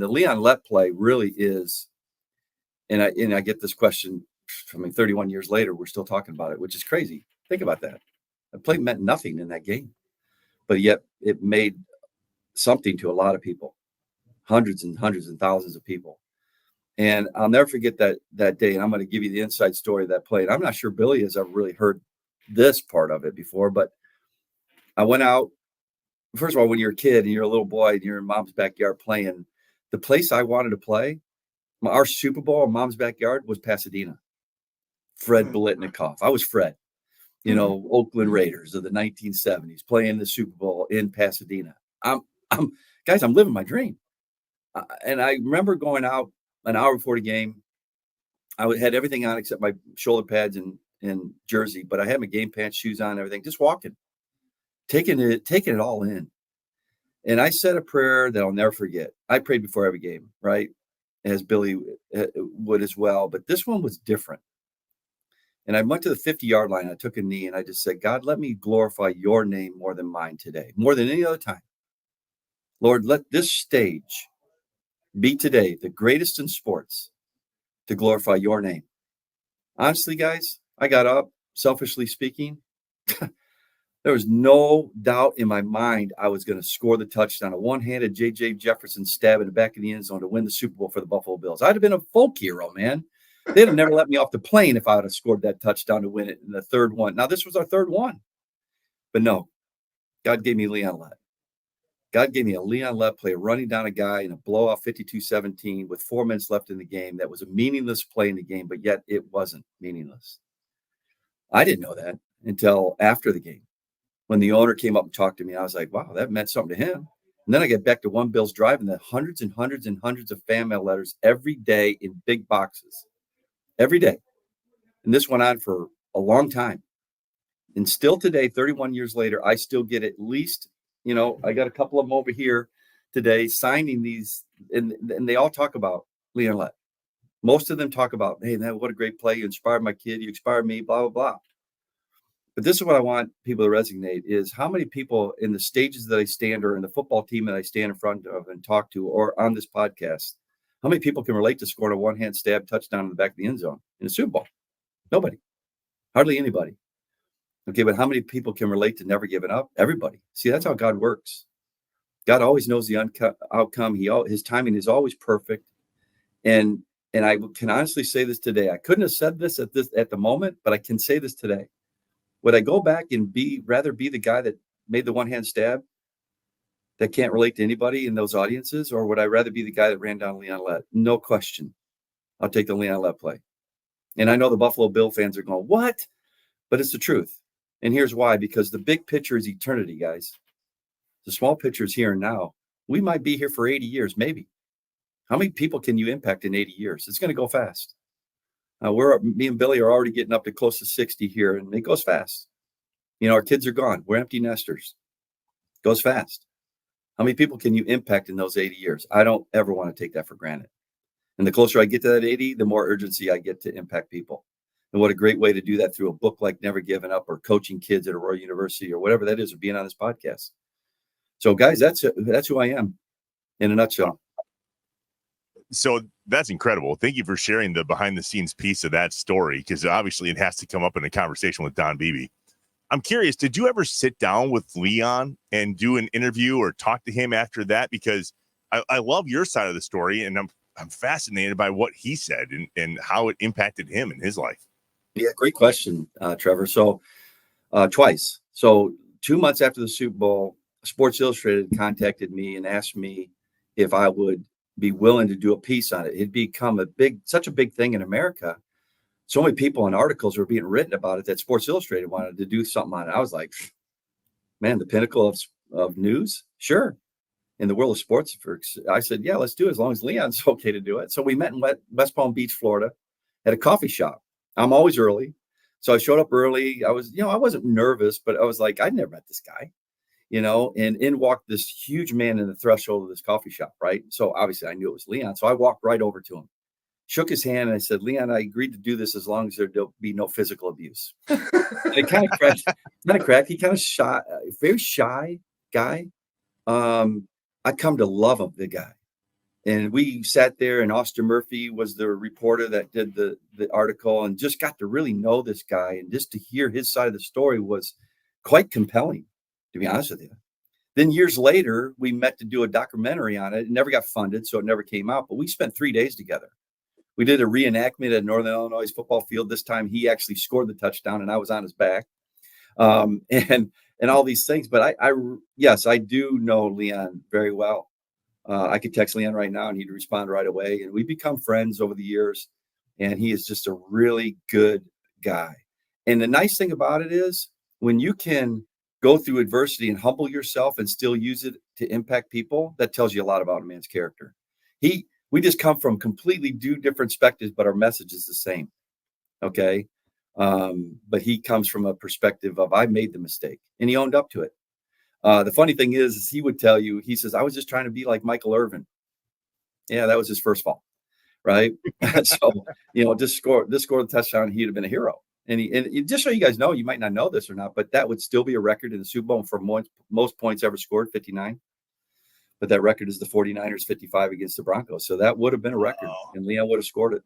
The Leon Lett play really is, and I get this question. I mean, 31 years later, we're still talking about it, which is crazy. Think about that. The play meant nothing in that game, but yet it made something to a lot of people, hundreds and thousands of people. And I'll never forget that day. And I'm going to give you the inside story of that play. And I'm not sure Billy has ever really heard this part of it before, but I went out. First of all, when you're a kid and you're a little boy and you're in mom's backyard playing, the place I wanted to play, our Super Bowl in mom's backyard was Pasadena. Fred Biletnikoff. I was Fred, Oakland Raiders of the 1970s playing the Super Bowl in Pasadena. I'm living my dream. And I remember going out an hour before the game. I had everything on except my shoulder pads and jersey, but I had my game pants, shoes on, everything, just walking, taking it all in. And I said a prayer that I'll never forget. I prayed before every game, right? As Billy would as well. But this one was different. And I went to the 50-yard line. I took a knee and I just said, God, let me glorify your name more than mine today, more than any other time. Lord, let this stage be today the greatest in sports to glorify your name. Honestly, guys, I got up, selfishly speaking. There was no doubt in my mind I was going to score the touchdown. A one-handed J.J. Jefferson stab in the back of the end zone to win the Super Bowl for the Buffalo Bills. I'd have been a folk hero, man. They'd have never let me off the plane if I would have scored that touchdown to win it in the third one. Now, this was our third one. But no, God gave me Leon Lett. God gave me a Leon Lett play, running down a guy in a blowout 52-17 with 4 minutes left in the game. That was a meaningless play in the game, but yet it wasn't meaningless. I didn't know that until after the game. When the owner came up and talked to me, I was like, wow, that meant something to him. And then I get back to One Bills Drive and the hundreds and hundreds and hundreds of fan mail letters every day in big boxes. Every day. And this went on for a long time. And still today, 31 years later, I still get at least, I got a couple of them over here today signing these. And they all talk about Leon Lett. Most of them talk about, hey, man, what a great play. You inspired my kid. You inspired me, blah, blah, blah. But this is what I want people to resonate is how many people in the stages that I stand or in the football team that I stand in front of and talk to or on this podcast, how many people can relate to scoring a one-hand stab touchdown in the back of the end zone in the Super Bowl? Nobody. Hardly anybody. Okay, but how many people can relate to never giving up? Everybody. See, that's how God works. God always knows the outcome. His timing is always perfect. And I can honestly say this today. I couldn't have said this at the moment, but I can say this today. Would I go back and rather be the guy that made the one-hand stab that can't relate to anybody in those audiences, or would I rather be the guy that ran down Leon Lett? No question. I'll take the Leon Lett play. And I know the Buffalo Bill fans are going, what? But it's the truth. And here's why, because the big picture is eternity, guys. The small picture is here and now. We might be here for 80 years, maybe. How many people can you impact in 80 years? It's going to go fast. Me and Billy are already getting up to close to 60 here, and it goes fast. Our kids are gone. We're empty nesters. It goes fast. How many people can you impact in those 80 years? I don't ever want to take that for granted. And the closer I get to that 80, the more urgency I get to impact people. And what a great way to do that through a book like Never Giving Up or coaching kids at Aurora University or whatever that is, or being on this podcast. So, guys, that's who I am in a nutshell. So that's incredible. Thank you for sharing the behind the scenes piece of that story, because obviously it has to come up in a conversation with Don Beebe. I'm curious, did you ever sit down with Leon and do an interview or talk to him after that? Because I love your side of the story, and I'm fascinated by what he said and how it impacted him in his life. Yeah, great question, Trevor. So twice. So 2 months after the Super Bowl, Sports Illustrated contacted me and asked me if I would be willing to do a piece on it. It'd become such a big thing in America. So many people and articles were being written about it that Sports Illustrated wanted to do something on it. I was like, man, the pinnacle of news? Sure. In the world of sports, I said, yeah, let's do it as long as Leon's okay to do it. So we met in West Palm Beach, Florida at a coffee shop. I'm always early. So I showed up early. I wasn't nervous, but I was like, I'd never met this guy. And in walked this huge man in the threshold of this coffee shop, right? So obviously I knew it was Leon. So I walked right over to him, shook his hand, and I said, Leon, I agreed to do this as long as there'll be no physical abuse. It kind of cracked. He kind of shy, very shy guy. I come to love him, the guy. And we sat there, and Austin Murphy was the reporter that did the article, and just got to really know this guy. And just to hear his side of the story was quite compelling, to be honest with you. Then years later, we met to do a documentary on it. It never got funded, so it never came out. But we spent 3 days together. We did a reenactment at Northern Illinois football field. This time he actually scored the touchdown, and I was on his back. And all these things. But yes, I do know Leon very well. I could text Leon right now and he'd respond right away. And we become friends over the years. And he is just a really good guy. And the nice thing about it is when you can go through adversity and humble yourself and still use it to impact people, that tells you a lot about a man's character. We just come from completely different perspectives, but our message is the same. Okay. But he comes from a perspective of, I made the mistake, and he owned up to it. The funny thing is he would tell you, he says, I was just trying to be like Michael Irvin. Yeah, that was his first fall. Right. So, just score the touchdown, he'd have been a hero. And just so you guys know, you might not know this or not, but that would still be a record in the Super Bowl for most points ever scored, 59. But that record is the 49ers 55 against the Broncos. So that would have been a record, and Leon would have scored it.